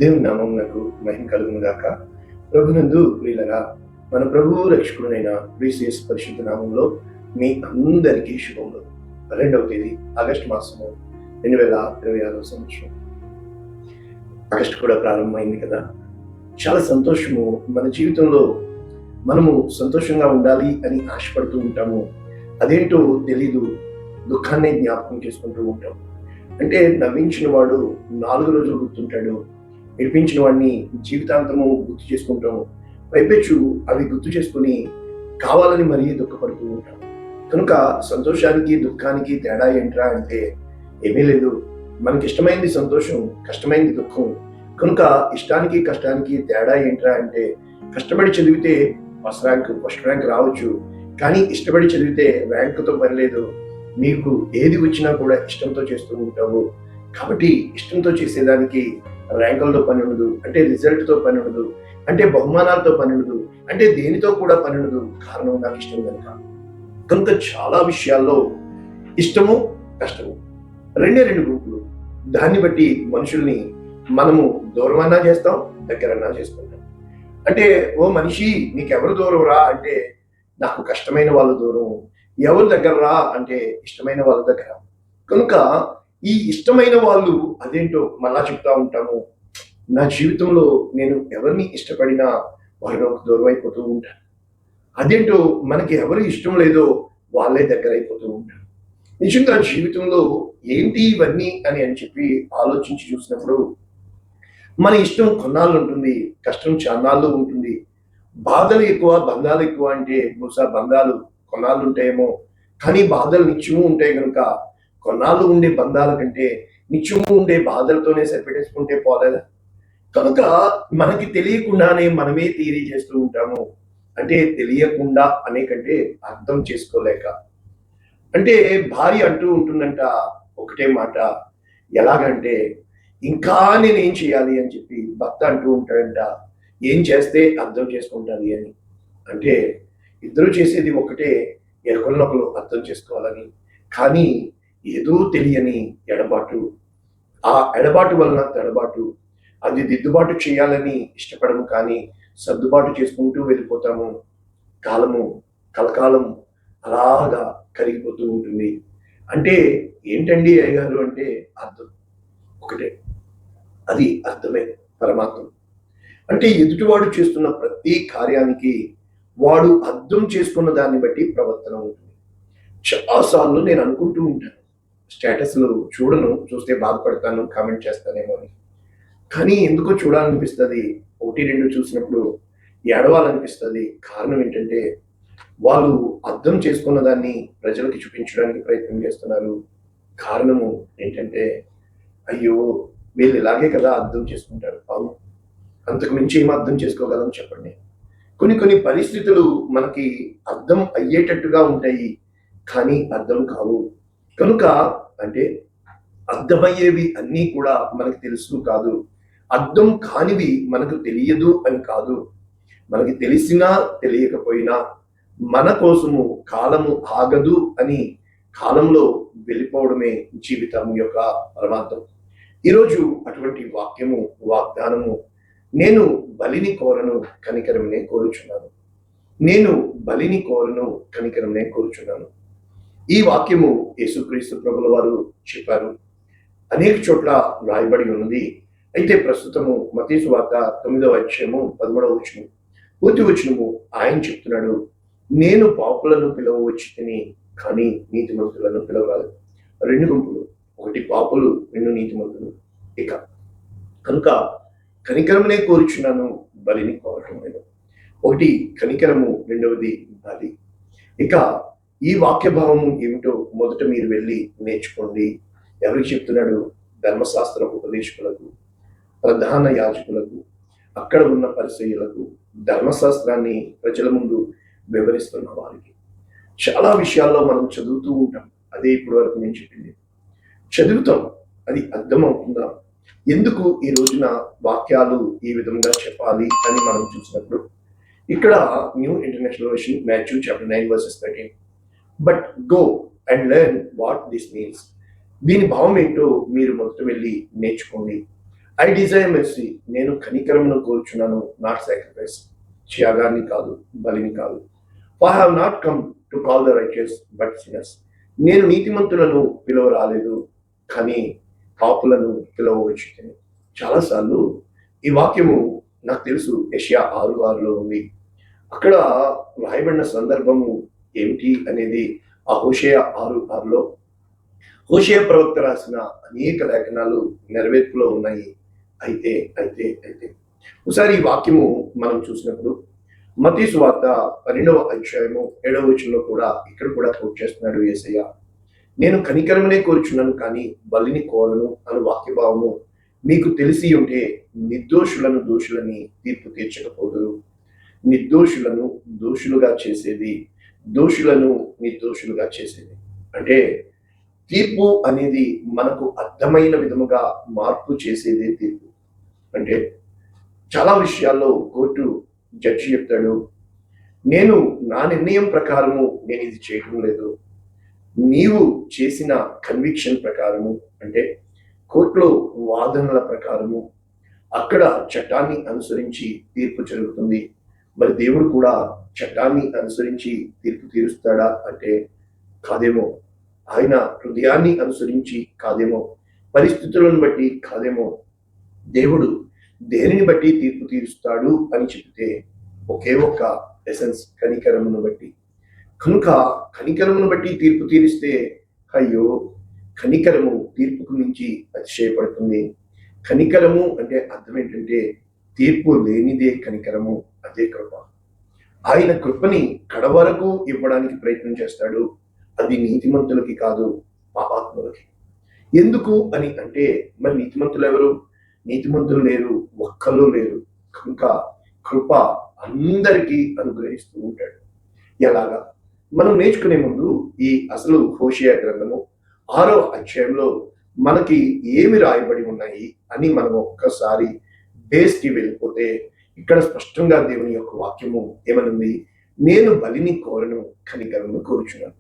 దేవుని నామమునకు మహిమ కలుగును గాక. ప్రభునందు ప్రియులరా, మన ప్రభువు రక్షకుడైన యేసు పరిశుద్ధ నామంలో మీ అందరికీ శుభములు. 2వ తేదీ ఆగస్టు మాసము 2026 సంవత్సరం. ఆగస్టు కూడా ప్రారంభమైంది కదా. చాలా సంతోషము. మన జీవితంలో మనము సంతోషంగా ఉండాలి అని ఆశపడుతూ ఉంటాము. అదేంటో తెలీదు, దుఃఖాన్ని జ్ఞాపకం చేసుకుంటూ ఉంటాం. అంటే నవ్వించిన వాడు 4 రోజులు గుర్తుంటాడు, ఏడిపించిన వాడిని జీవితాంతము గుర్తు చేసుకుంటాము. పైపెచ్చు అవి గుర్తు చేసుకుని కావాలని మరీ దుఃఖపడుతూ ఉంటాం. కనుక సంతోషానికి దుఃఖానికి తేడా ఏంట్రా అంటే ఏమీ లేదు. మనకి ఇష్టమైంది సంతోషం, కష్టమైంది దుఃఖం. కనుక ఇష్టానికి కష్టానికి తేడా ఏంట్రా అంటే కష్టపడి చదివితే ఫస్ట్ ర్యాంక్ రావచ్చు, కానీ ఇష్టపడి చదివితే ర్యాంకుతో పని లేదు. నీకు ఏది వచ్చినా కూడా ఇష్టంతో చేస్తూ ఉంటావు. కాబట్టి ఇష్టంతో చేసేదానికి ర్యాంకులతో పని ఉండదు, అంటే రిజల్ట్తో పని ఉండదు, అంటే బహుమానాలతో పని ఉండదు, అంటే దేనితో కూడా పని ఉండదు. కారణం నాకు ఇష్టం కనుక చాలా విషయాల్లో ఇష్టము కష్టము రెండు గ్రూపులు. దాన్ని బట్టి మనుషుల్ని మనము దూరమన్నా చేస్తాం, దగ్గరన్నా చేసుకుంటాం. అంటే ఓ మనిషి నీకెవరు దూరం రా అంటే నాకు కష్టమైన వాళ్ళు దూరం, ఎవరు దగ్గర రా అంటే ఇష్టమైన వాళ్ళ దగ్గర. కనుక ఈ ఇష్టమైన వాళ్ళు అదేంటో మళ్ళా చెప్తా ఉంటాము. నా జీవితంలో నేను ఎవరిని ఇష్టపడినా వారు నాకు దూరం అయిపోతూ ఉంటారు. అదేంటో మనకి ఎవరు ఇష్టం లేదో వాళ్ళే దగ్గర అయిపోతూ ఉంటారు. నిజంగా జీవితంలో ఏంటి ఇవన్నీ అని చెప్పి ఆలోచించి చూసినప్పుడు మన ఇష్టం కొన్నాళ్ళు ఉంటుంది, కష్టం చాన్నాళ్ళు ఉంటుంది. బాధలు ఎక్కువ, బంధాలు ఎక్కువ అంటే బహుశా బంధాలు కొన్నాళ్ళు ఉంటాయేమో, కానీ బాధలు నిత్యము ఉంటాయి. కనుక కొన్నాళ్ళు ఉండే బంధాల కంటే నిత్యము ఉండే బాధలతోనే సరిపెట్టేసుకుంటే పోలేదా? కనుక మనకి తెలియకుండానే మనమే థియరీ చేస్తూ ఉంటాము. అంటే తెలియకుండా అనే కంటే అర్థం చేసుకోలేక. అంటే భార్య అంటూ ఉంటుందంట ఒకటే మాట, ఎలాగంటే ఇంకా నేనేం చేయాలి అని చెప్పి భర్త అంటూ ఉంటాడంట, ఏం చేస్తే అర్థం చేసుకుంటుంది అని. అంటే ఇద్దరు చేసేది ఒకటే, ఒకరినొకరు అర్థం చేసుకోవాలని. కానీ ఏదో తెలియని ఎడబాటు, ఆ ఎడబాటు వలన తడబాటు, అది దిద్దుబాటు చేయాలని ఇష్టపడము, కానీ సర్దుబాటు చేసుకుంటూ వెళ్ళిపోతాము. కాలము కలకాలం అలాగా కరిగిపోతూ ఉంటుంది. అంటే ఏంటండి అయ్యగారు అంటే అర్థం ఒకటే, అది అర్థమే పరమాత్మ. అంటే ఎదుటివాడు చేస్తున్న ప్రతి కార్యానికి వాడు అర్థం చేసుకున్న దాన్ని బట్టి ప్రవర్తన ఉంటుంది. చాలాసార్లు నేను అనుకుంటూ ఉంటాను, స్టేటస్లు చూడను, చూస్తే బాధపడతాను, కామెంట్ చేస్తానేమో అని. కానీ ఎందుకో చూడాలనిపిస్తుంది. 1-2 చూసినప్పుడు ఏడవాలనిపిస్తుంది. కారణం ఏంటంటే వాళ్ళు అర్థం చేసుకున్న దాన్ని ప్రజలకి చూపించడానికి ప్రయత్నం చేస్తున్నారు. కారణము ఏంటంటే అయ్యో వీళ్ళు ఇలాగే కదా అర్థం చేసుకుంటారు. అవును, అంతకు మించి ఏం అర్థం చేసుకోగలం చెప్పండి. కొన్ని పరిస్థితులు మనకి అర్థం అయ్యేటట్టుగా ఉంటాయి, కానీ అర్థం కావు. కనుక అంటే అర్థమయ్యేవి అన్నీ కూడా మనకు తెలుసు కాదు, అర్థం కానివి మనకు తెలియదు అని కాదు. మనకి తెలిసినా తెలియకపోయినా మన కోసము కాలము ఆగదు అని కాలంలో వెళ్ళిపోవడమే జీవితం యొక్క పరమార్థం. ఈరోజు అటువంటి వాక్యము, వాగ్దానము, నేను బలిని కోరను కనికరమునే కోరుచున్నాను, నేను బలిని కోరను కనికరమునే కోరుచున్నాను. ఈ వాక్యము యేసుక్రీస్తు ప్రభుల వారు చెప్పారు. అనేక చోట్ల రాయబడి ఉన్నది. అయితే ప్రస్తుతము మత్తయి సువార్త 9వ అధ్యాయము 13వ వచనం, పూర్తి వచనము ఆయన చెప్తున్నాడు, నేను పాపులను పిలవవచ్చు తిని, కానీ నీతిమంతులను పిలవరాదు. 2 గుంపులు, ఒకటి పాపులు, 2 నీతిమంతులు. ఇక కనుక కనికరమునే కోరుచున్నాను, బలిని కోరటం లేదు. ఒకటి కనికరము, రెండవది బలి. ఇక ఈ వాక్య భావము ఏమిటో మొదట మీరు వెళ్ళి నేర్చుకోండి. ఎవరికి చెప్తున్నాడు? ధర్మశాస్త్ర ఉపదేశకులకు, ప్రధాన యాజకులకు, అక్కడ ఉన్న పరిసయ్యులకు, ధర్మశాస్త్రాన్ని ప్రజల ముందు వివరిస్తున్న వారికి. చాలా విషయాల్లో మనం చదువుతూ ఉంటాం. అదే ఇప్పటి వరకు నేను చెప్పింది. చదువుతాం, అది అర్థం అవుతుందా? ఎందుకు ఈ రోజున వాక్యాలు ఈ విధంగా చెప్పాలి అని మనం చూసినప్పుడు ఇక్కడ new international version, Matthew chapter 9 verses 13, but go and learn what this means. దీని భావం ఏంటో మీరు మొదట వెళ్ళి నేర్చుకోండి. ఐ డిజైర్ మెర్సీ, నేను కనికరమును కోరుచున్నాను, నాట్ సాక్రిఫైస్, త్యాగాన్ని కాదు, బలిని కాదు. For I have not come to call the righteous but sinners, నేను నీతిమంతులను పిలువ రాలేదు, కానీ పాపులను పిలవవచ్చు. చాలాసార్లు ఈ వాక్యము నాకు తెలుసు యెషయా 6:6లో ఉంది. అక్కడ రాయబడిన సందర్భము ఏమిటి అనేది ఆ హోషేయ 6:6లో హోషేయ ప్రవక్త రాసిన అనేక లేఖనాలు నెరవేర్పులో ఉన్నాయి. అయితే అయితే అయితే ఒకసారి ఈ వాక్యము మనం చూసినప్పుడు మత్తయి సువార్త 12వ అధ్యాయము 7వ వచనంలో కూడా ఇక్కడ కూడా కోట్ చేస్తున్నాడు యేసయ్య. నేను కనికరమునే కోరుచున్నాను కానీ బలిని కోరను అను వాక్యభావము మీకు తెలిసి ఉంటే నిర్దోషులను దోషులని తీర్పు తీర్చకపోదురు. నిర్దోషులను దోషులుగా చేసేది, దోషులను నిర్దోషులుగా చేసేది. అంటే తీర్పు అనేది మనకు అర్థమైన విధముగా మార్పు చేసేదే తీర్పు. అంటే చాలా విషయాల్లో కోర్టు జడ్జి చెప్తాడు, నేను నా నిర్ణయం ప్రకారము నేను ఇది చేయటం లేదు, నీవు చేసిన కన్విక్షన్ ప్రకారము, అంటే కోర్టులో వాదనల ప్రకారము అక్కడ చట్టాన్ని అనుసరించి తీర్పు జరుగుతుంది. మరి దేవుడు కూడా చట్టాన్ని అనుసరించి తీర్పు తీరుస్తాడా అంటే కాదేమో. ఆయన హృదయాన్ని అనుసరించి కాదేమో, పరిస్థితులను బట్టి కాదేమో. దేవుడు దేనిని బట్టి తీర్పు తీరుస్తాడు అని చెప్తే ఒకే ఒక్క ఎసెన్స్, కనికరమును బట్టి. కనుక కనికరమును బట్టి తీర్పు తీరిస్తే అయ్యో, కనికరము తీర్పుకు మించి అతిశయపడుతుంది. కనికరము అంటే అర్థం ఏంటంటే తీర్పు లేనిదే కనికరము, అదే కృప. ఆయన కృపని కడవరకు ఇవ్వడానికి ప్రయత్నం చేస్తాడు. అది నీతిమంతులకి కాదు, పాపాత్ములకి. ఎందుకు అని అంటే మరి నీతిమంతులు ఎవరు? నీతిమంతులు లేరు, ఒక్కళ్ళు లేరు. కనుక కృప అందరికీ అనుగ్రహిస్తూ ఉంటాడు. ఎలాగా? మనం నేర్చుకునే ముందు ఈ అసలు హోషేయ గ్రంథము 6వ అధ్యాయంలో మనకి ఏమి రాయబడి ఉన్నాయి అని మనం ఒక్కసారి బేస్కి వెళ్ళిపోతే ఇక్కడ స్పష్టంగా దేవుని యొక్క వాక్యము ఏమనుంది? నేను బలిని కోరను, కనికరమును కోరుచున్నాను.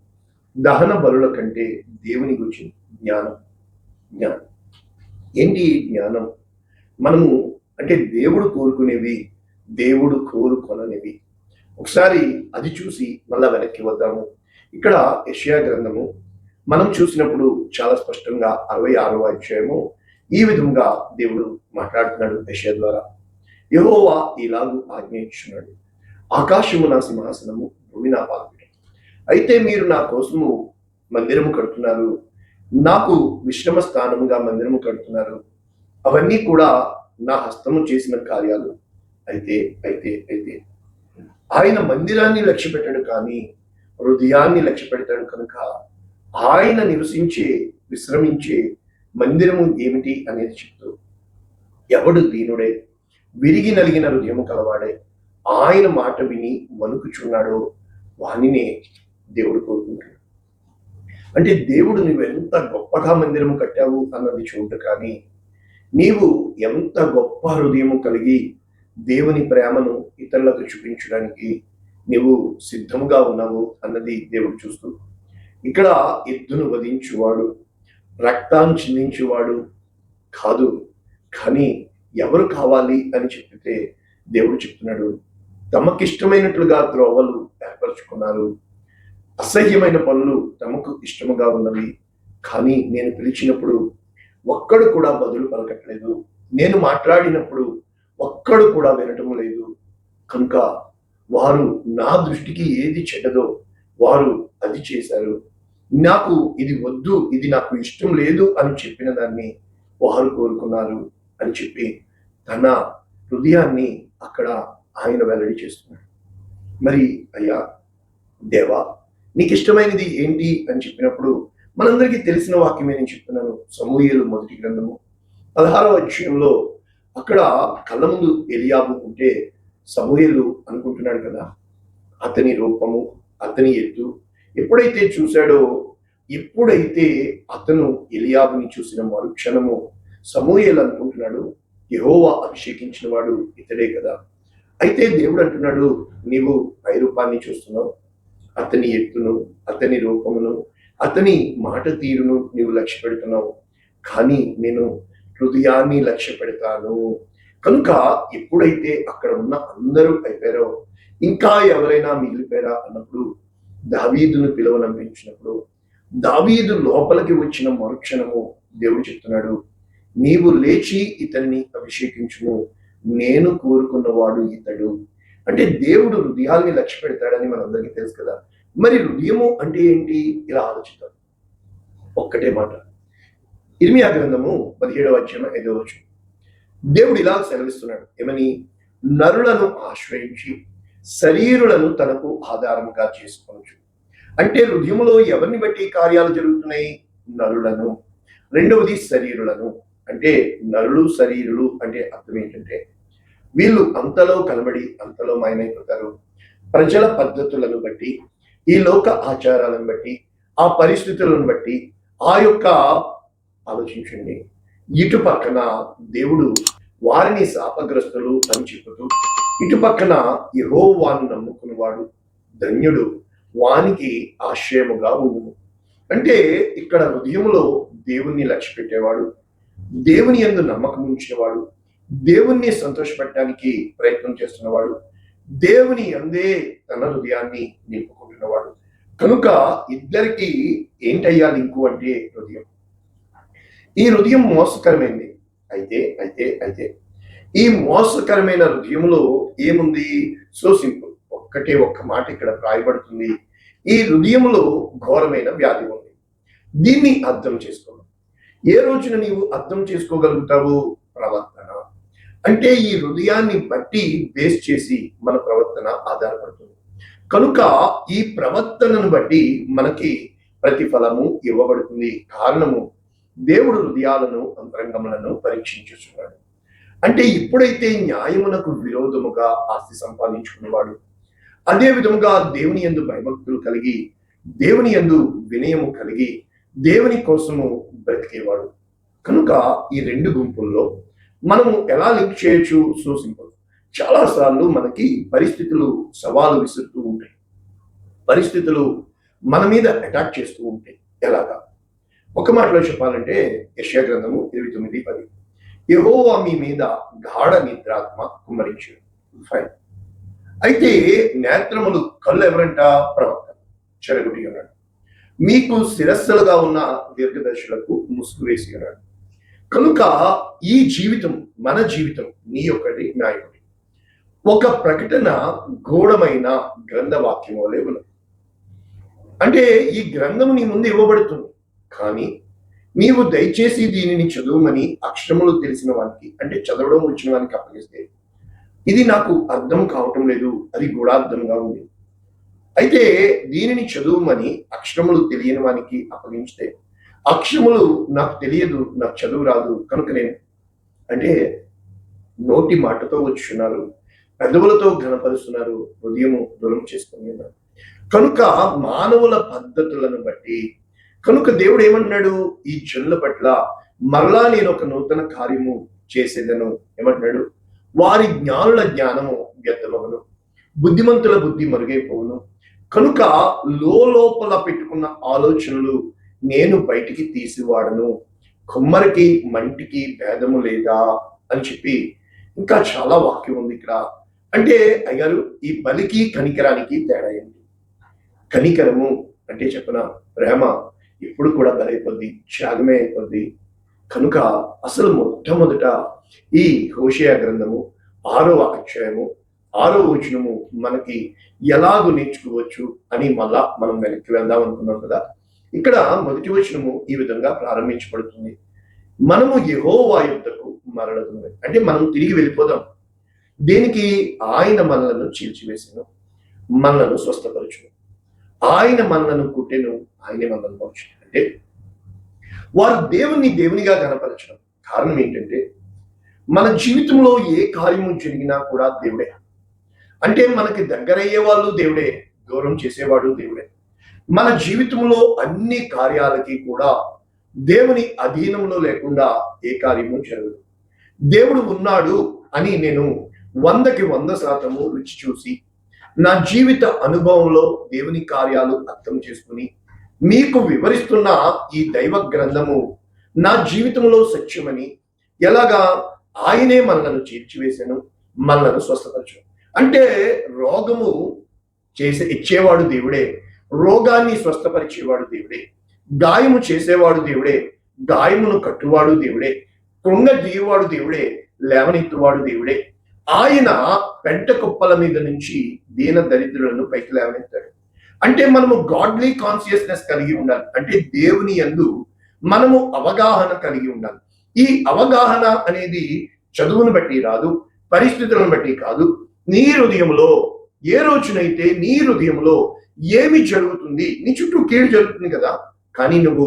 దహన బలుల కంటే దేవుని గురించి జ్ఞానం. జ్ఞానం ఏంటి? జ్ఞానం మనము అంటే దేవుడు కోరుకునేవి, దేవుడు కోరుకొననివి. ఒకసారి అది చూసి మళ్ళా వెనక్కి వద్దాము. ఇక్కడ యెషయా గ్రంథము మనం చూసినప్పుడు చాలా స్పష్టంగా 66వ అధ్యాయము ఈ విధంగా దేవుడు మాట్లాడుతున్నాడు యెషయా ద్వారా. యెహోవా ఇలాగు ఆజ్ఞయించున్నాడు, ఆకాశము నా సింహాసనము, భూమి నా పాదపీఠం. అయితే మీరు నా కోసము మందిరము కడుతున్నారు, నాకు విశ్రమ స్థానముగా మందిరము కడుతున్నారు. అవన్నీ కూడా నా హస్తము చేసిన కార్యాలు. అయితే అయితే అయితే ఆయన మందిరాన్ని లక్ష్య పెట్టాడు కానీ హృదయాన్ని లక్ష్య పెడతాడు. కనుక ఆయన నివసించే, విశ్రమించే మందిరము ఏమిటి అనేది చెప్తూ, ఎవడు దీనుడే, విరిగి నలిగిన హృదయము కలవాడే, ఆయన మాట విని వణుకుచున్నాడో వానినే దేవుడు కోరుకుంటాడు. అంటే దేవుడు నువ్వు ఎంత గొప్పగా మందిరము కట్టావు అన్నది చూడు, కానీ నీవు ఎంత గొప్ప హృదయము కలిగి దేవుని ప్రేమను ఇతరులకు చూపించడానికి నీవు సిద్ధముగా ఉన్నావు అన్నది దేవుడు చూస్తూ, ఇక్కడ ఎద్దును వధించువాడు, రక్తాన్ని చిందించేవాడు కాదు, కానీ ఎవరు కావాలి అని చెప్పితే దేవుడు చెప్తున్నాడు, తమకిష్టమైనట్లుగా త్రోవలు ఏర్పరచుకున్నారు, అసహ్యమైన పనులు తమకు ఇష్టముగా ఉన్నవి, కానీ నేను పిలిచినప్పుడు ఒక్కడు కూడా బదులు పలకట్లేదు, నేను మాట్లాడినప్పుడు ఒక్కడు కూడా వినటం లేదు. కనుక వారు నా దృష్టికి ఏది చెడ్డదో వారు అది చేశారు. నాకు ఇది వద్దు, ఇది నాకు ఇష్టం లేదు అని చెప్పిన దాన్ని వారు కోరుకున్నారు అని చెప్పి తన హృదయాన్ని అక్కడ ఆయన వెల్లడి చేస్తున్నాడు. మరి అయ్యా దేవా, నీకు ఇష్టమైనది ఏంటి అని చెప్పినప్పుడు మనందరికీ తెలిసిన వాక్యమే నేను చెప్తున్నాను. సమూయేలు మొదటి గ్రంథము 16వ అధ్యాయంలో అక్కడ కళ్ళ ముందు ఎలియాబు ఉంటే సమూయేలు అనుకుంటున్నాడు కదా, అతని రూపము, అతని ఎత్తు ఎప్పుడైతే చూశాడో, ఎప్పుడైతే అతను ఎలియాబుని చూసిన మరుక్షణము సమూయేలు అనుకుంటున్నాడు, యెహోవా అభిషేకించిన వాడు ఇతడే కదా. అయితే దేవుడు అంటున్నాడు, నీవు పై రూపాన్ని చూస్తున్నావు, అతని ఎత్తును, అతని రూపమును, అతని మాట తీరును నీవు లక్ష్య పెడుతున్నావు, కానీ నేను హృదయాన్ని లక్ష్య పెడతాను. కనుక ఎప్పుడైతే అక్కడ ఉన్న అందరూ అయిపోయారో, ఇంకా ఎవరైనా మిగిలిపోయారా అన్నప్పుడు దావీదును పిలువనంపించినప్పుడు దావీదు లోపలికి వచ్చిన మరుక్షణము దేవుడు చెప్తున్నాడు, నీవు లేచి ఇతన్ని అభిషేకించుము, నేను కోరుకున్నవాడు ఇతడు. అంటే దేవుడు హృదయాల్ని లక్ష్య పెడతాడని మనందరికీ తెలుసు కదా. మరి హృదయము అంటే ఏంటి? ఇలా ఆలోచిద్దాం. ఒక్కటే మాట. ఇర్మియా గ్రంథము 17వ అధ్యాయం 5వ వచనం. దేవుడు ఇలా సెలవిస్తున్నాడు, ఏమని? నరులను ఆశ్రయించి శరీరులను తనకు ఆధారంగా చేసుకోవచ్చు. అంటే హృదయములో ఎవరిని బట్టి కార్యాలు జరుగుతున్నాయి? నరులను. రెండవది శరీరులను. అంటే నరులు శరీరులు అంటే అర్థం ఏంటంటే వీళ్ళు అంతలో కనబడి అంతలో మాయమైపోతారు. ప్రజల పద్ధతులను బట్టి, ఈ లోక ఆచారాలను బట్టి, ఆ పరిస్థితులను బట్టి, ఆ యొక్క ఆలోచించండి, ఇటు పక్కన దేవుడు వారిని శాపగ్రస్తులు అని చెబుతూ, ఇటు పక్కన యెహోవాను నమ్ముకున్నవాడు ధన్యుడు, వానికి ఆశ్రయముగా ఉండును. అంటే ఇక్కడ హృదయములో దేవుణ్ణి లక్ష్య పెట్టేవాడు, దేవుని యందు నమ్మకం ఉంచేవాడు, దేవుణ్ణి సంతోషపెట్టడానికి ప్రయత్నం చేస్తున్నవాడు, దేవుని అందే తన హృదయాన్ని నింపుకుంటున్నవాడు. కనుక ఇద్దరికి ఏంటయ్యా లింకు అంటే హృదయం. ఈ హృదయం మోసకరమైంది. అయితే ఈ మోసకరమైన హృదయంలో ఏముంది? So simple. ఒక్క మాట ఇక్కడ రాయబడుతుంది. ఈ హృదయంలో ఘోరమైన వ్యాధి ఉంది. దీన్ని అర్థం చేసుకోవాలి. ఏ రోజున నీవు అర్థం చేసుకోగలుగుతావు? ప్రవర్తన. అంటే ఈ హృదయాన్ని బట్టి బేస్ చేసి మన ప్రవర్తన ఆధారపడుతుంది. కనుక ఈ ప్రవర్తనను బట్టి మనకి ప్రతిఫలము ఇవ్వబడుతుంది. కారణము, దేవుడు హృదయాలను అంతరంగములను పరీక్షించుచున్నాడు. అంటే ఇప్పుడైతే న్యాయమునకు విరోధముగా ఆస్తి సంపాదించుకునేవాడు, అదే విధముగా దేవుని యందు భయభక్తులు కలిగి, దేవుని యందు వినయము కలిగి, దేవుని కోసము బ్రతికేవాడు. కనుక ఈ రెండు గుంపుల్లో మనము ఎలా లింక్ చేయొచ్చు? So simple. చాలాసార్లు మనకి పరిస్థితులు సవాలు విసురుతూ ఉంటాయి, పరిస్థితులు మన మీద అటాక్ చేస్తూ ఉంటాయి. ఎలాగా? ఒక మాటలో చెప్పాలంటే యెషయా గ్రంథము 29:10, యెహోవా మీ మీద గాఢ నిద్రాత్మ కుమ్మరించాడు. ఫైన్. అయితే నేత్రములు కళ్ళు ఎవరంట? ప్రవక్త చెరగుటి అన్నాడు. మీకు శిరస్సులుగా ఉన్న దీర్ఘదర్శులకు ముసుగు వేసి అన్నాడు. కనుక ఈ జీవితం, మన జీవితం నీ ఒకటి నా ఒకటి, ఒక ప్రకటన గూఢమైన గ్రంథవాక్యం వలె ఉన్నది. అంటే ఈ గ్రంథము నీ ముందు ఇవ్వబడుతుంది, కానీ నీవు దయచేసి దీనిని చదువుమని అక్షరములు తెలిసిన వానికి, అంటే చదవడం వచ్చిన వానికి అప్పగిస్తే, ఇది నాకు అర్థం కావటం లేదు, అది గూఢార్థంగా ఉంది. అయితే దీనిని చదువుమని అక్షరములు తెలియని వానికి అప్పగించితే, అక్షరములు నాకు తెలియదు, నాకు చదువు రాదు, కనుక నేను, అంటే నోటి మాటతో వచ్చున్నారు, పెదవులతో ఘనపరుస్తున్నారు, హృదయము దూరం చేసుకుని ఉన్నారు. కనుక మానవుల పద్ధతులను బట్టి, కనుక దేవుడు ఏమంటున్నాడు? ఈ జనుల పట్ల మరలా నేను ఒక నూతన కార్యము చేసేదను. ఏమంటున్నాడు? వారి జ్ఞానుల జ్ఞానము వ్యర్థమగును, బుద్ధిమంతుల బుద్ధి మరుగైపోవును. కనుక లోపల పెట్టుకున్న ఆలోచనలు నేను బయటికి తీసివాడను, కొమ్మరికి మంటికి భేదము లేదా అని చెప్పి ఇంకా చాలా వాక్యం ఉంది ఇక్కడ. అంటే అయ్యారు, ఈ బలికి కనికరానికి తేడా ఏంటి? కనికరము అంటే చెప్పన ప్రేమ ఎప్పుడు కూడా బలైపోద్ది, త్యాగమే అయిపోద్ది. కనుక అసలు మొట్టమొదట ఈ హోషేయ గ్రంథము 6వ అధ్యాయము 6వ వచనము మనకి ఎలాగూ నేర్చుకోవచ్చు అని మళ్ళా మనం వెనక్కి వెళ్దాం అనుకున్నాం కదా. ఇక్కడ మొదటి వచనము ఈ విధంగా ప్రారంభించబడుతుంది, మనము యెహోవా యుద్ధకు మరలదు. అంటే మనం తిరిగి వెళ్ళిపోదాం. దేనికి? ఆయన మనలను చీల్చివేసెను, మనలను స్వస్థపరచును, ఆయన మనలను కుట్టెను, ఆయనే మనలను పరచును. అంటే వారు దేవునిగా కనపరచడం కారణం ఏంటంటే, మన జీవితంలో ఏ కార్యము జరిగినా కూడా దేవుడే. అంటే మనకి దగ్గరయ్యే వాళ్ళు దేవుడే, దూరం చేసేవాడు దేవుడే. మన జీవితంలో అన్ని కార్యాలకి కూడా దేవుని అధీనంలో లేకుండా ఏ కార్యము జరగదు. దేవుడు ఉన్నాడు అని నేను 100కి 100% రుచి చూసి నా జీవిత అనుభవంలో దేవుని కార్యాలు అర్థం చేసుకుని మీకు వివరిస్తున్న ఈ దైవ గ్రంథము నా జీవితంలో సత్యమని, ఎలాగా? ఆయనే మనలను చీల్చివేశాను, మనలను స్వస్థపరచు. అంటే రోగము ఇచ్చేవాడు దేవుడే, రోగాన్ని స్వస్థపరిచేవాడు దేవుడే, గాయము చేసేవాడు దేవుడే, గాయమును కట్టువాడు దేవుడే, కృంగదీయువాడు దేవుడే, లేవనెత్తువాడు దేవుడే. ఆయన పెంట కుప్పల మీద నుంచి దీన దరిద్రులను పైకి లేవనెత్తాడు. అంటే మనము గాడ్లీ కాన్షియస్నెస్ కలిగి ఉండాలి. అంటే దేవుని యందు మనము అవగాహన కలిగి ఉండాలి. ఈ అవగాహన అనేది చదువును బట్టి రాదు, పరిస్థితులను బట్టి కాదు. నీ హృదయంలో ఏ రోజునైతే నీ హృదయంలో ఏమి జరుగుతుంది, నీ చుట్టూ కీడు జరుగుతుంది కదా, కానీ నువ్వు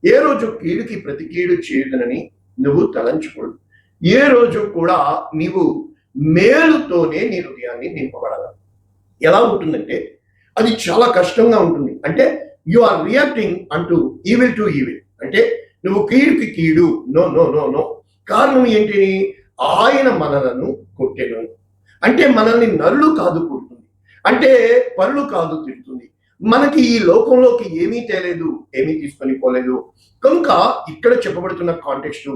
ఏ రోజు కీడుకి ప్రతి కీడు చేయదనని నువ్వు తలంచకూడదు. ఏ రోజు కూడా నీవు మేలుతోనే నీ హృదయాన్ని నింపబడాలి. ఎలా ఉంటుందంటే అది చాలా కష్టంగా ఉంటుంది. అంటే యు ఆర్ రియాక్టింగ్ అంటూ ఈవిల్ టు ఈవిల్. అంటే నువ్వు కీడుకి కీడు, నో నో నో నో. కారణం ఏంటి? ఆయన మనలను కొట్టెను. అంటే మనల్ని నరులు కాదు కొడుతుంది, అంటే పరులు కాదు తిడుతుంది. మనకి ఈ లోకంలోకి ఏమీ తేలేదు, ఏమీ తీసుకొని పోలేదు. కనుక ఇక్కడ చెప్పబడుతున్న కాంటెక్స్ట్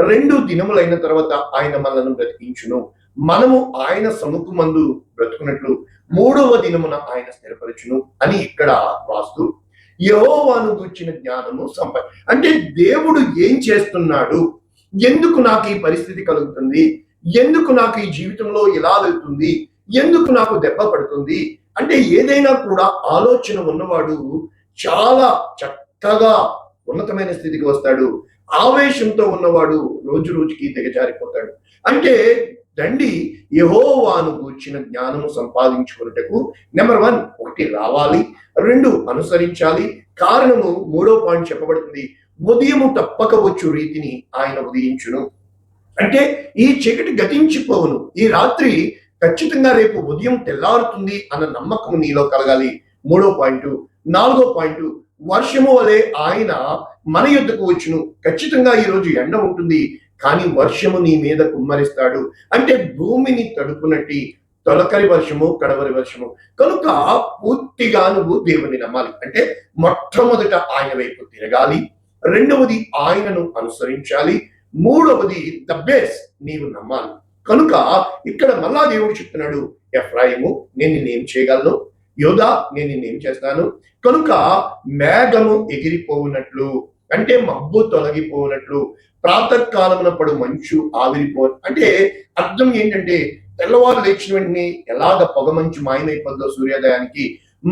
2 దినములైన తర్వాత ఆయన మనలను బ్రతికించును, మనము ఆయన సముఖమందు బ్రతుకున్నట్లు 3వ దినమున ఆయన స్థిరపరచును అని ఇక్కడ రాస్తూ యెహోవాను గూర్చిన జ్ఞానము అంటే దేవుడు ఏం చేస్తున్నాడు, ఎందుకు నాకు ఈ పరిస్థితి కలుగుతుంది, ఎందుకు నాకు ఈ జీవితంలో ఇలా వెళ్తుంది, ఎందుకు నాకు దెబ్బ పడుతుంది అంటే ఏదైనా కూడా ఆలోచన ఉన్నవాడు చాలా చక్కగా ఉన్నతమైన స్థితికి వస్తాడు. ఆవేశంతో ఉన్నవాడు రోజు రోజుకి దిగజారిపోతాడు. అంటే రండి యెహోవాను గూర్చిన జ్ఞానము సంపాదించుకున్నటకు నెంబర్ 1 ఒకటి రావాలి, 2 అనుసరించాలి. కారణము 3వ పాయింట్ చెప్పబడుతుంది, ఉదయము తప్పక వచ్చు రీతిని ఆయన ఉదయించును. అంటే ఈ చీకటి గతించిపోవును, ఈ రాత్రి ఖచ్చితంగా రేపు ఉదయం తెల్లారుతుంది అన్న నమ్మకం నీలో కలగాలి. 3వ పాయింట్. 4వ పాయింట్, వర్షము వలె ఆయన మన యొద్దకు వచ్చును. ఖచ్చితంగా ఈరోజు ఎండ ఉంటుంది, కానీ వర్షము నీ మీద కుమ్మరిస్తాడు. అంటే భూమిని తడుపునట్టి తొలకరి వర్షము, కడవరి వర్షము. కనుక పూర్తిగా నువ్వు దేవుని నమ్మాలి. అంటే మొట్టమొదట ఆయన వైపు తిరగాలి, 2వది ఆయనను అనుసరించాలి, 3వది ద బేస్ నీవు నమ్మాలి. కనుక ఇక్కడ మళ్ళా దేవుడు చెప్తున్నాడు, ఎఫ్రాయిము నేను నిన్నేం చేయగలను, యోధా నేను నిన్నేం చేస్తాను. కనుక మేఘము ఎగిరిపోవునట్లు, అంటే మబ్బు తొలగిపోవునట్లు, ప్రాతకాలమున పడు మంచు అంటే అర్థం ఏంటంటే తెల్లవారు లేచిన వెంటనే ఎలాగ పొగమంచు మాయమైపోద్దో సూర్యోదయానికి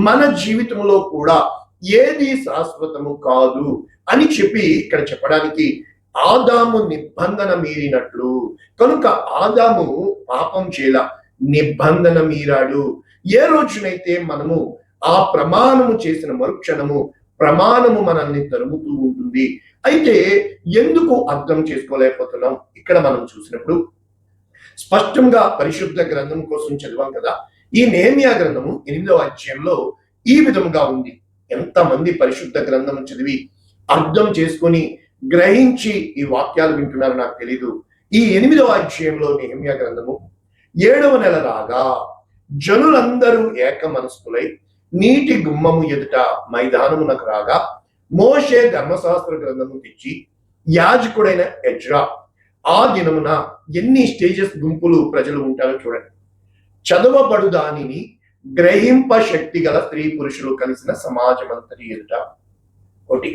మన జీవితంలో కూడా ఏది శాశ్వతము కాదు అని చెప్పి ఇక్కడ చెప్పడానికి ఆదాము నిబంధన మీరినట్లు. కనుక ఆదాము పాపం చేల నిబంధన మీరాడు. ఏ రోజునైతే మనము ఆ ప్రమాణము చేసిన మరుక్షణము ప్రమాణము మనల్ని తరుముతూ ఉంటుంది. అయితే ఎందుకు అర్థం చేసుకోలేకపోతున్నాం? ఇక్కడ మనం చూసినప్పుడు స్పష్టంగా పరిశుద్ధ గ్రంథం కోసం చదివాం కదా. ఈ నెహెమ్యా గ్రంథము 8వ అధ్యాయంలో ఈ విధముగా ఉంది. ఎంతమంది పరిశుద్ధ గ్రంథం చదివి అర్థం చేసుకొని గ్రహించి ఈ వాక్యాలు వింటున్నారు నాకు తెలీదు. ఈ 8వ అధ్యాయంలో నెహెమ్యా గ్రంథము 7వ నెల రాగా జనులందరూ ఏక మనస్కులై నీటి గుమ్మము ఎదుట మైదానమునకు రాగా మోషే ధర్మశాస్త్ర గ్రంథము తెచ్చి యాజకుడైన ఎజ్రా, ఆ దినమున ఎన్ని స్టేజెస్ గుంపులు ప్రజలు ఉంటారో చూడండి. చదవబడు దానిని గ్రహింప శక్తి గల స్త్రీ పురుషులు కలిసిన సమాజం అంతటి ఎదుట. ఒకటి,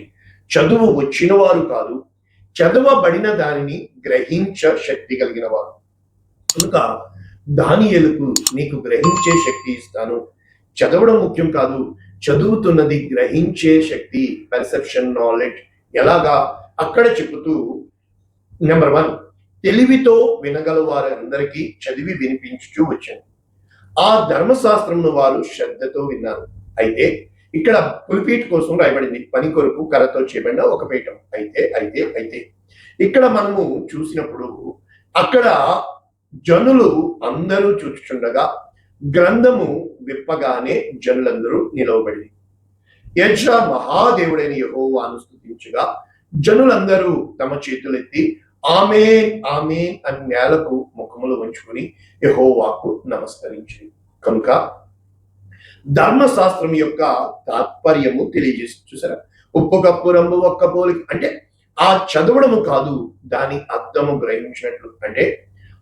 చదువు వచ్చిన వారు కాదు, చదవబడిన దానిని గ్రహించ శక్తి కలిగిన వారు. కనుక దానియేలుకు నీకు గ్రహించే శక్తి ఇస్తాను. చదవడం ముఖ్యం కాదు, చదువుతున్నది గ్రహించే శక్తి, పర్సెప్షన్, నాలెడ్జ్. ఎలాగా అక్కడ చెబుతూ నెంబర్ 1, తెలివితో వినగల వారందరికీ చదివి వినిపించుచూ వచ్చాను. ఆ ధర్మశాస్త్రంను వారు శ్రద్ధతో విన్నారు. అయితే ఇక్కడ పులిపీట్ కోసం రాయబడింది, పని కొరకు కర్రతో చేయబడిన ఒక పీఠం. అయితే ఇక్కడ మనము చూసినప్పుడు అక్కడ జనులు అందరూ చూచుచుండగా గ్రంథము విప్పగానే జనులందరూ నిలవబడి ఎజ్రా మహాదేవుడైన యెహోవాను స్తుతించగా జనులందరూ తమ చేతులెత్తి ఆమేన్ ఆమేన్ అని నేలకు ముఖములు వంచుకొని యెహోవాకు నమస్కరించింది. కనుక ధర్మశాస్త్రం యొక్క తాత్పర్యము తెలియజేసి చూసారా. ఉప్పు కప్పు రంగు ఒక్క పోలిక. అంటే ఆ చదవడము కాదు, దాని అర్థము గ్రహించినట్లు. అంటే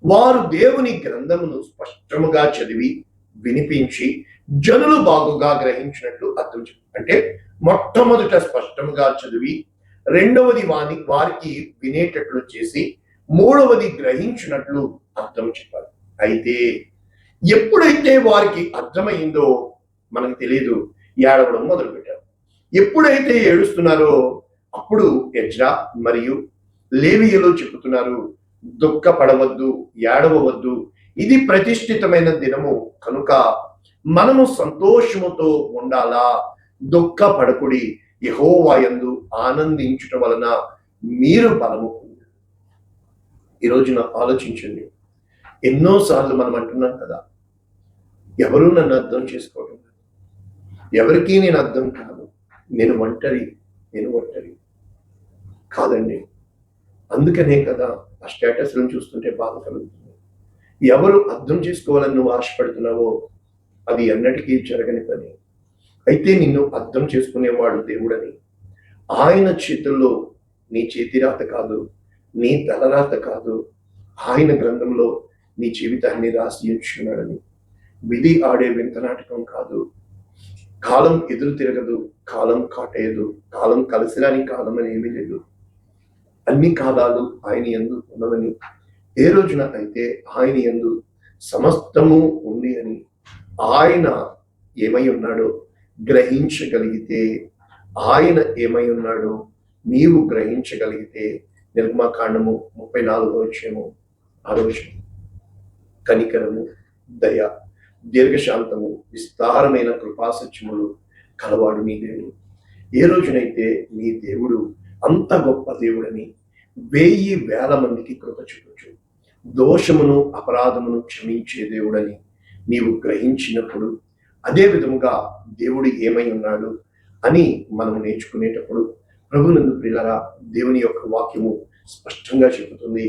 వారు దేవుని గ్రంథమును స్పష్టముగా చదివి వినిపించి జనులు బాగుగా గ్రహించినట్లు అర్థం చెప్పారు. అంటే మొట్టమొదట స్పష్టముగా చదివి, రెండవది వారికి వినేటట్లు చేసి, మూడవది గ్రహించినట్లు అర్థం చెప్పాలి. అయితే ఎప్పుడైతే వారికి అర్థమైందో మనకు తెలియదు, ఏడవడం మొదలుపెట్టారు. ఎప్పుడైతే ఏడుస్తున్నారో అప్పుడు ఎజ్రా మరియు లేవీయులు చెబుతున్నారు, దుఃఖపడవద్దు, ఏడవవద్దు, ఇది ప్రతిష్ఠితమైన దినము కనుక మనము సంతోషముతో ఉండాలా, దుఃఖపడకుడి, యెహోవా యందు ఆనందించుట వలన మీరు బలము పొందుతారు. ఈ రోజున ఆలోచించండి, ఎన్నోసార్లు మనం అంటున్నాం కదా, ఎవరు నన్ను అర్థం చేసుకోవడం లేదు, ఎవరికీ నేను అర్థం కాదు, నేను ఒంటరి కాదండి. అందుకనే కదా ఆ స్టేటస్లను చూస్తుంటే బాధ కలుగుతుంది. ఎవరు అర్థం చేసుకోవాలని నువ్వు ఆశపడుతున్నావో అది ఎన్నటికీ జరగని పని. అయితే నిన్ను అర్థం చేసుకునేవాడు దేవుడని, ఆయన చేతుల్లో నీ చేతిరాత కాదు, నీ తలరాత కాదు, ఆయన గ్రంథంలో నీ జీవితాన్ని రాసి ఉంచున్నాడని. విధి ఆడే వింత నాటకం కాదు. కాలం ఎదురు తిరగదు, కాలం కాటేయదు, కాలం కలిసిరాని కాలం అని ఏమీ లేదు. అన్ని కాలాలు ఆయన యందు ఉన్నవని, ఏ రోజున అయితే ఆయన యందు సమస్తము ఉంది అని ఆయన ఏమై ఉన్నాడో గ్రహించగలిగితే, ఆయన ఏమై ఉన్నాడో నీవు గ్రహించగలిగితే, నిర్గమకాండము 34 ఆలోచన, కనికరము, దయ, దీర్ఘశాంతము, విస్తారమైన కృపాసత్యములు కలవాడు నీ దేవుడు. ఏ రోజునైతే నీ దేవుడు అంత గొప్ప దేవుడని 1000 మందికి కృప చూపొచ్చు, దోషమును అపరాధమును క్షమించే దేవుడని నీవు గ్రహించినప్పుడు, అదే విధముగా దేవుడు ఏమై ఉన్నాడు అని మనం నేర్చుకునేటప్పుడు, ప్రభునందు ప్రియులారా, దేవుని యొక్క వాక్యము స్పష్టంగా చెబుతుంది.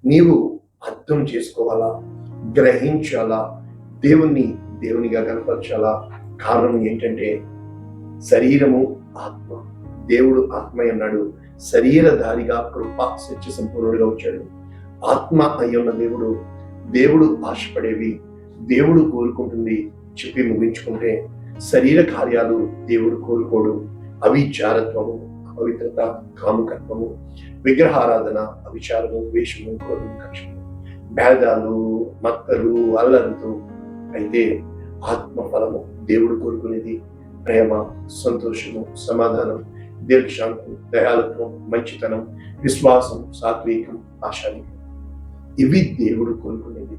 నీవు అర్థం చేసుకోవాలా, గ్రహించాలా, దేవునిగా కనపరచాలా. కారణం ఏంటంటే శరీరము ఆత్మ, దేవుడు ఆత్మ అన్నాడు, శరీరధారిగా కృప సత్య సంపూర్ణుడిగా వచ్చాడు. ఆత్మ అయ్యున్న దేవుడు ఆశపడేవి, దేవుడు కోరుకుంటుంది చెప్పి ముగించుకుంటే, శరీర కార్యాలు దేవుడు కోరుకోడు. అవి జారత్వము, అపవిత్రత, కాముకత్వము, విగ్రహారాధన, అవిచారము, ద్వేషము, క్రోధము, కక్షము, భేదాలు, మత్తలు, అల్లరితో. అయితే ఆత్మ ఫలము దేవుడు కోరుకునేది ప్రేమ, సంతోషము, సమాధానం, దీర్ఘశాంతం, దయాళత్వం, మంచితనం, విశ్వాసం, సాత్వికం, ఆశానికం. ఇవి దేవుడు కోరుకునేది.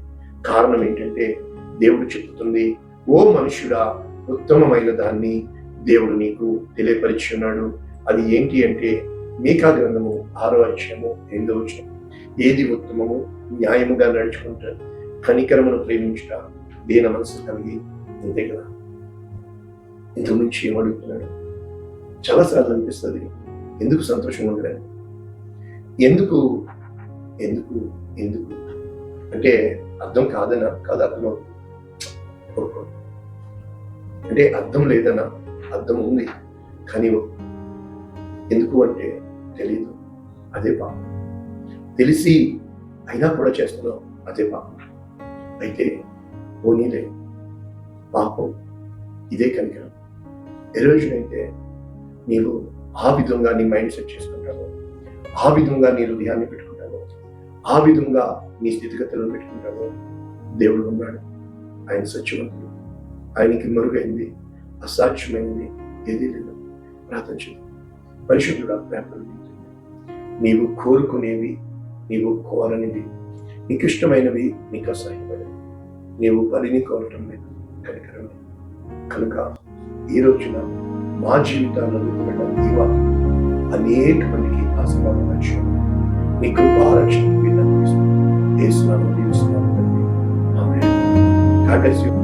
కారణం ఏంటంటే దేవుడు చెబుతుంది, ఓ మనుష్యుడా, ఉత్తమమైన దాన్ని దేవుడు నీకు తెలియపరిచి ఉన్నాడు. అది ఏంటి అంటే మీకా గ్రంథము 6:8, ఏది ఉత్తమము, న్యాయముగా నడుచుకుంటా, కనికరమును ప్రేమించుట, దీన మనసు కలిగి, అంతే కదా. ఇంతకు మించి ఏమడుగుతున్నాడు? చాలాసార్లు అనిపిస్తుంది, ఎందుకు సంతోషంగా ఉండలేదు, ఎందుకు ఎందుకు ఎందుకు అంటే అర్థం కాదు, అర్థం అవుతుంది. అంటే అర్థం లేదన్నా, అర్థం ఉంది కానీ ఎందుకు అంటే తెలియదు, అదే పాపం. తెలిసి అయినా కూడా చేస్తున్నావు, అదే పాపం. అయితే పోనీలే, పాపం ఇదే కనికరం. ఏ రోజునైతే నీవు ఆ విధంగా నీ మైండ్ సెట్ చేసుకుంటావో, ఆ విధంగా నీ హృదయాన్ని పెట్టుకుంటావో, ఆ విధంగా నీ స్థితిగతులను పెట్టుకుంటావో, దేవుడు ఉన్నాడు. ఆయన సత్యవంతుడు, ఆయనకి మరుగైంది, అసాధ్యమైంది ఏదీ లేదు. ప్రార్థన చేయి. పరిశుద్ధుడా, ప్రేమ నీవు కోరుకునేవి, నీవు కోరనివి, నీకు ఇష్టమైనవి, నీకు అసహ్యమైనవి, నీవు బలిని కోరటం లేదు, కనికరం లేదు. కనుక ఈ రోజున మా జీవితాల్లో దీవా అనేక మందికి ఆశీర్వాదం వచ్చాను. నీ కృపారక్షణ విన్నపిస్తున్నాను, దీవిస్తున్నాను. ఆమేన్. God bless you.